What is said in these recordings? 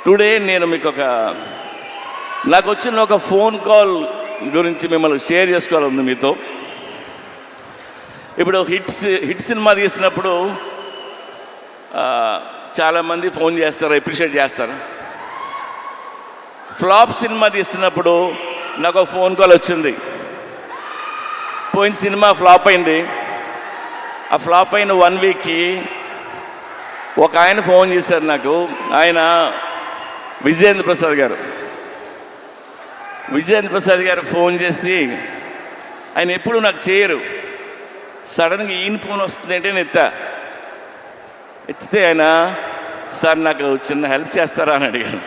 Today నేను మీకు నాకు వచ్చిన ఒక ఫోన్ కాల్ గురించి మిమ్మల్ని షేర్ చేసుకోవాలని మీతో. ఇప్పుడు హిట్ సినిమా తీసినప్పుడు చాలామంది ఫోన్ చేస్తారు, అప్రిషియేట్ చేస్తారు. ఫ్లాప్ సినిమా తీస్తున్నప్పుడు నాకు ఒక ఫోన్ కాల్ వచ్చింది. పోయిన సినిమా ఫ్లాప్ అయింది. ఆ ఫ్లాప్ అయిన 1 వీక్కి ఒక ఆయన ఫోన్ చేశారు నాకు. ఆయన విజయేంద్ర ప్రసాద్ గారు ఫోన్ చేసి, ఆయన ఎప్పుడు నాకు చేయరు, సడన్గా ఈయన ఫోన్ వస్తుందంటే నేను ఎత్తితే ఆయన, సార్ నాకు చిన్న హెల్ప్ చేస్తారా అని అడిగాను.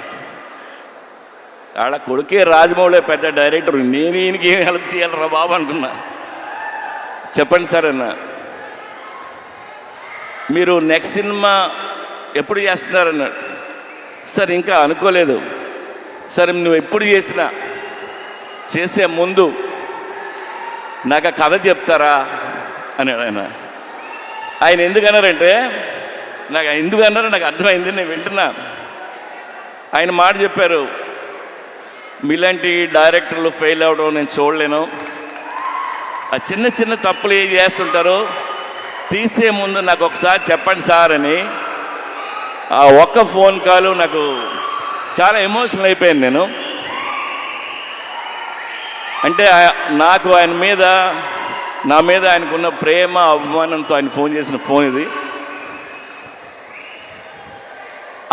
ఆడ కొడుకే రాజమౌళి పెద్ద డైరెక్టర్, నేను ఈయనకి ఏం హెల్ప్ చేయాలరా బాబు అనుకున్నా. చెప్పండి సార్ అన్న, మీరు నెక్స్ట్ సినిమా ఎప్పుడు చేస్తున్నారన్నాడు. సార్ ఇంకా అనుకోలేదు. సరే నువ్వు ఎప్పుడు చేసే ముందు నాకు ఆ కథ చెప్తారా అన్నాడు ఆయన ఎందుకన్నారంటే, ఎందుకన్నారో నాకు అర్థమైంది, నేను వింటున్నా. ఆయన మాట చెప్పారు, మీలాంటి డైరెక్టర్లు ఫెయిల్ అవ్వడం నేను చూడలేను. ఆ చిన్న చిన్న తప్పులు ఏం చేస్తుంటారో తీసే ముందు నాకు ఒకసారి చెప్పండి సార్ అని. ఆ ఒక్క ఫోన్ కాల్ నాకు చాలా ఎమోషనల్ అయిపోయాను నేను. అంటే నాకు నా మీద ఆయనకున్న ప్రేమ అభిమానంతో ఆయన ఫోన్ చేసిన ఫోన్ ఇది.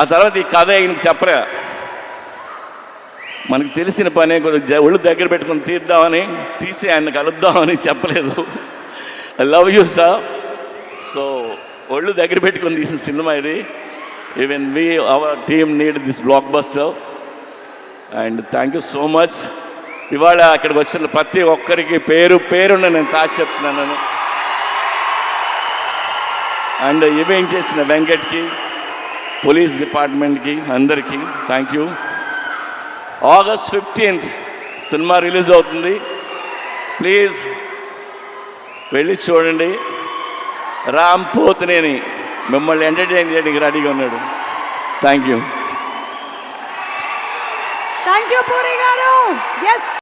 ఆ తర్వాత ఈ కథ ఆయనకి చెప్పరా, మనకు తెలిసిన పనే కొద్దిగా ఒళ్ళు దగ్గర పెట్టుకుని తీసి ఆయన కలుద్దామని చెప్పలేదు. I love you sir. So ఒళ్ళు దగ్గర పెట్టుకుని తీసిన సినిమా ఇది. Even our team need this block buster and thank you so much. ఇవాళ అక్కడికి వచ్చిన ప్రతి ఒక్కరికి పేరున్న నేను చెప్తున్నాను. అండ్ ఈవెంట్ చేసిన వెంకట్కి, పోలీస్ డిపార్ట్మెంట్కి, అందరికీ thank you. August 15th cinema release అవుతుంది. ప్లీజ్ వెళ్ళి చూడండి. రామ్ పోతినేని మిమ్మల్ని ఎంటర్టైన్ చేయడానికి రెడీగా ఉన్నాడు. Thank you. పూరి గారు.